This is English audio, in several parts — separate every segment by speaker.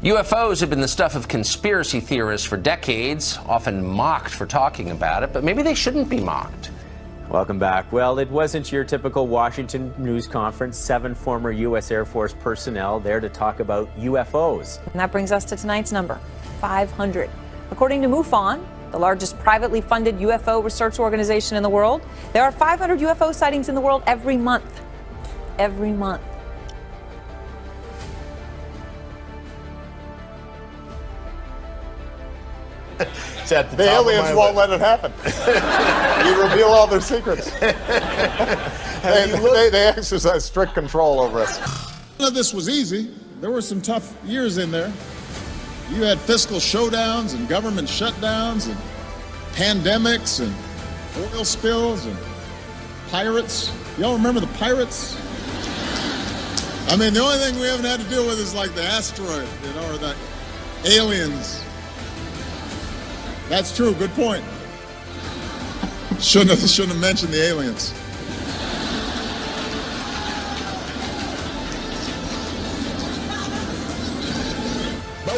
Speaker 1: UFOs have been the stuff of conspiracy theorists for decades, often mocked for talking about it, but maybe they shouldn't be mocked.
Speaker 2: Welcome back. Well, it wasn't your typical Washington news conference. 7 former U.S. Air Force personnel there to talk about UFOs.
Speaker 3: And that brings us to tonight's number, 500. According to MUFON, the largest privately funded UFO research organization in the world, there are 500 UFO sightings in the world every month. Every month.
Speaker 4: The aliens won't let it happen. You reveal all their secrets. They exercise strict control over us.
Speaker 5: None of this was easy. There were some tough years in there. You had fiscal showdowns and government shutdowns and pandemics and oil spills and pirates. Y'all remember the pirates? I mean, the only thing we haven't had to deal with is like the asteroid, or the aliens. That's true, good point. Shouldn't have mentioned the aliens. But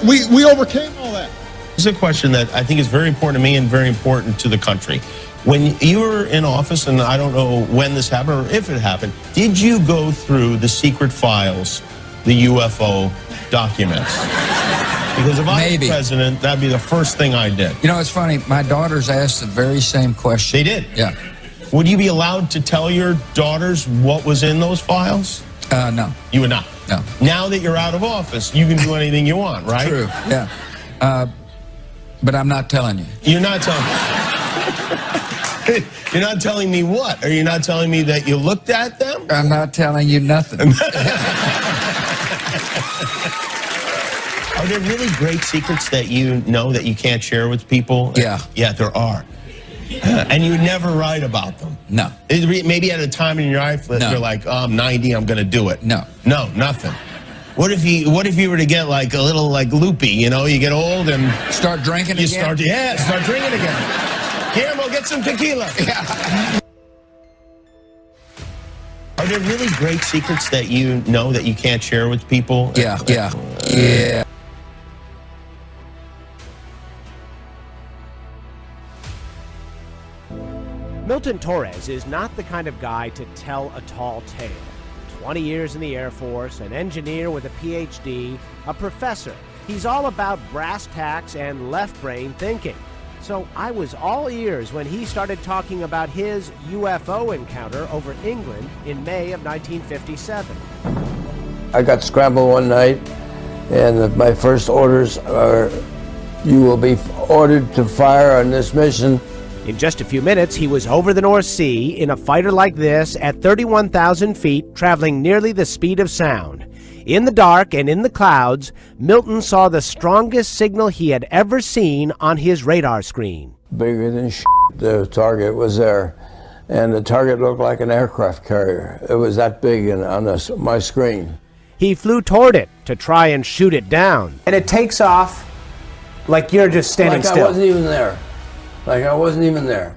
Speaker 5: we overcame all that.
Speaker 6: This is a question that I think is very important to me and very important to the country. When you were in office, and I don't know when this happened or if it happened, did you go through the secret files, the UFO documents? Because if I was president, that'd be the first thing I did.
Speaker 7: You know, it's funny. My daughters asked the very same question.
Speaker 6: They did?
Speaker 7: Yeah.
Speaker 6: Would you be allowed to tell your daughters what was in those files?
Speaker 7: No.
Speaker 6: You would not?
Speaker 7: No.
Speaker 6: Now that you're out of office, you can do anything you want, right?
Speaker 7: True, yeah. But I'm not telling you.
Speaker 6: You're not telling me. You're not telling me what? Are you not telling me that you looked at them?
Speaker 7: I'm not telling you nothing.
Speaker 6: Are there really great secrets that you know that you can't share with people?
Speaker 7: Yeah.
Speaker 6: Yeah, there are. And you never write about them?
Speaker 7: No.
Speaker 6: Maybe at a time in your life that you're like, oh, I'm 90, I'm going to do it.
Speaker 7: No.
Speaker 6: No, nothing. What if you were to get like a little like loopy, you know, you get old and...
Speaker 7: Start drinking again?
Speaker 6: Start drinking again. Guillermo, get some tequila. Yeah. Are there really great secrets that you know that you can't share with people?
Speaker 7: Yeah.
Speaker 8: Milton Torres is not the kind of guy to tell a tall tale. 20 years in the Air Force, an engineer with a PhD, a professor. He's all about brass tacks and left-brain thinking. So I was all ears when he started talking about his UFO encounter over England in May of 1957.
Speaker 9: I got scrambled one night, and my first orders are, you will be ordered to fire on this mission.
Speaker 8: In just a few minutes, he was over the North Sea in a fighter like this at 31,000 feet, traveling nearly the speed of sound. In the dark and in the clouds, Milton saw the strongest signal he had ever seen on his radar screen.
Speaker 9: Bigger than the target was there, and the target looked like an aircraft carrier. It was that big on my screen.
Speaker 8: He flew toward it to try and shoot it down. And it takes off like you're just standing still.
Speaker 9: I wasn't even there. Like I wasn't even there.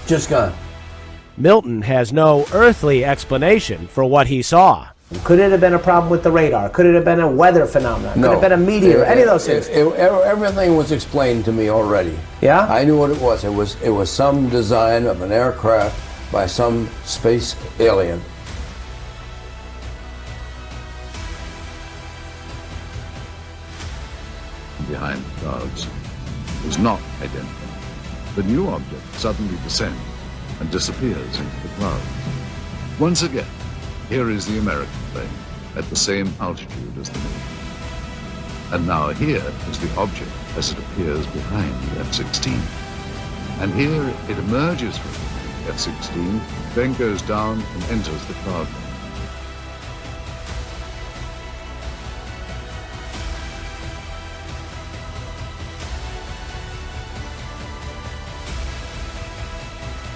Speaker 9: Just gone.
Speaker 8: Milton has no earthly explanation for what he saw. Could it have been a problem with the radar? Could it have been a weather phenomenon?
Speaker 9: No.
Speaker 8: Could it have been a meteor? Any of those things?
Speaker 9: Everything was explained to me already.
Speaker 8: Yeah?
Speaker 9: I knew what it was. It was some design of an aircraft by some space alien.
Speaker 10: Behind the clouds was not identified. The new object suddenly descends and disappears into the clouds. Once again, here is the American plane at the same altitude as the moon. And now here is the object as it appears behind the F-16. And here it emerges from the F-16, then goes down and enters the cloud.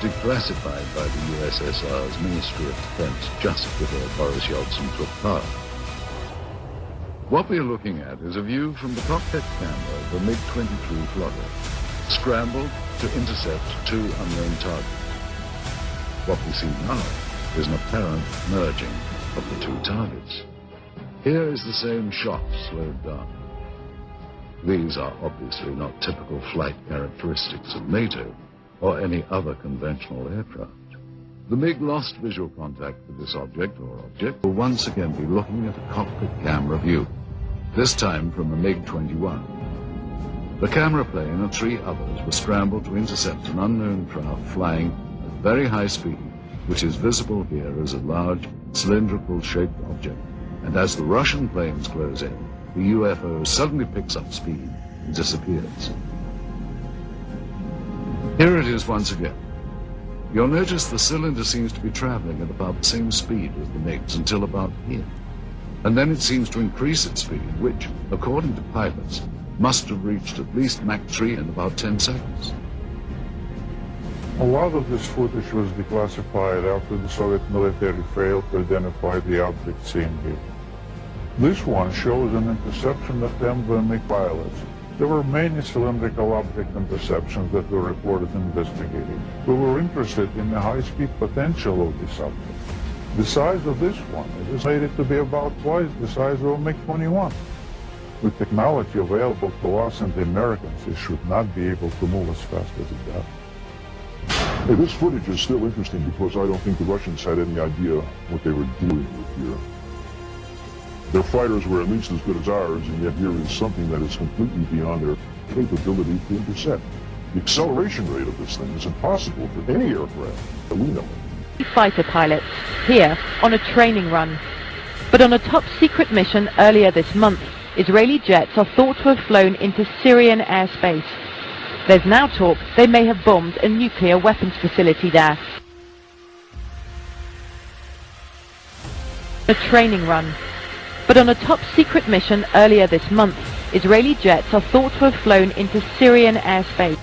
Speaker 10: Declassified by the USSR's Ministry of Defense just before Boris Yeltsin took power. What we're looking at is a view from the cockpit camera of the MiG-23 flotter, scrambled to intercept 2 unknown targets. What we see now is an apparent merging of the 2 targets. Here is the same shot slowed down. These are obviously not typical flight characteristics of NATO or any other conventional aircraft. The MiG lost visual contact with this object or objects will once again be looking at a cockpit camera view, this time from a MiG-21. The camera plane and 3 others were scrambled to intercept an unknown craft flying at very high speed, which is visible here as a large cylindrical-shaped object. And as the Russian planes close in, the UFO suddenly picks up speed and disappears. Here it is once again. You'll notice the cylinder seems to be traveling at about the same speed as the MiGs until about here. And then it seems to increase its speed, which, according to pilots, must have reached at least Mach 3 in about 10 seconds.
Speaker 11: A lot of this footage was declassified after the Soviet military failed to identify the object seen here. This one shows an interception attempt by MiG pilots. There were many cylindrical object interceptions that were reported and investigated. We were interested in the high-speed potential of this object. The size of this one is estimated to be about twice the size of a MiG-21. With technology available to us and the Americans, it should not be able to move as fast as it does.
Speaker 12: Hey, this footage is still interesting because I don't think the Russians had any idea what they were dealing with here. Their fighters were at least as good as ours, and yet here is something that is completely beyond their capability to intercept. The acceleration rate of this thing is impossible for any aircraft that we know of.
Speaker 13: Fighter pilots here on a training run. But on a top-secret mission earlier this month, Israeli jets are thought to have flown into Syrian airspace. There's now talk they may have bombed a nuclear weapons facility there. A training run. But on a top-secret mission earlier this month, Israeli jets are thought to have flown into Syrian airspace.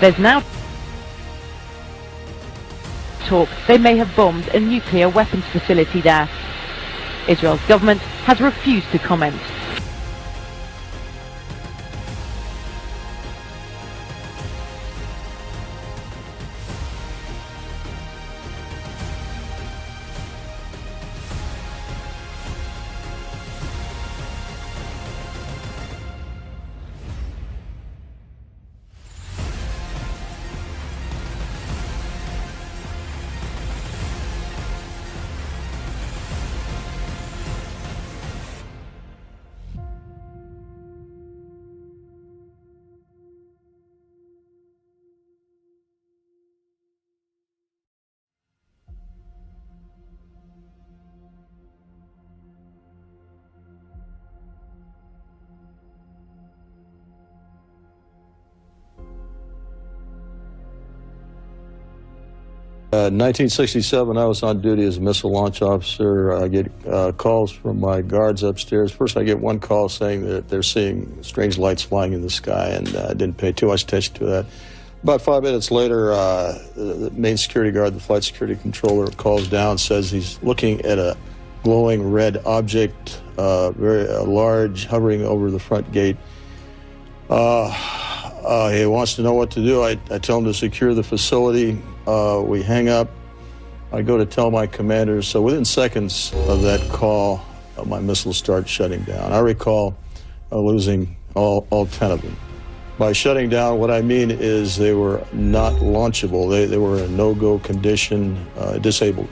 Speaker 13: There's now talk they may have bombed a nuclear weapons facility there. Israel's government has refused to comment.
Speaker 14: In 1967, I was on duty as a missile launch officer. I get calls from my guards upstairs. First, I get one call saying that they're seeing strange lights flying in the sky, and I didn't pay too much attention to that. About 5 minutes later, the main security guard, the flight security controller, calls down, says he's looking at a glowing red object, very large, hovering over the front gate. He wants to know what to do. I tell him to secure the facility. We hang up. I go to tell my commanders. So within seconds of that call, my missiles start shutting down. I recall losing all 10 of them. By shutting down, what I mean is they were not launchable. They were in no-go condition, disabled.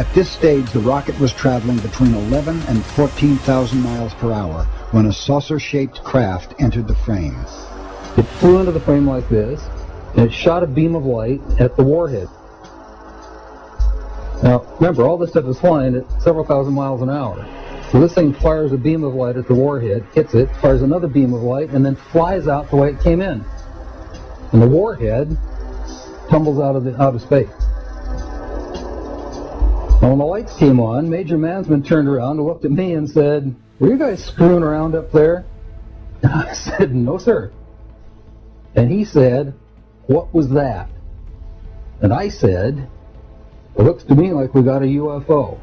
Speaker 15: At this stage, the rocket was traveling between 11 and 14,000 miles per hour when a saucer-shaped craft entered the frame.
Speaker 16: It flew into the frame like this, and it shot a beam of light at the warhead. Now, remember, all this stuff is flying at several thousand miles an hour. So this thing fires a beam of light at the warhead, hits it, fires another beam of light, and then flies out the way it came in. And the warhead tumbles out of space. Now, when the lights came on, Major Mansman turned around and looked at me and said, "Were you guys screwing around up there?" And I said, "No, sir." And he said, "What was that?" And I said, "It looks to me like we got a UFO."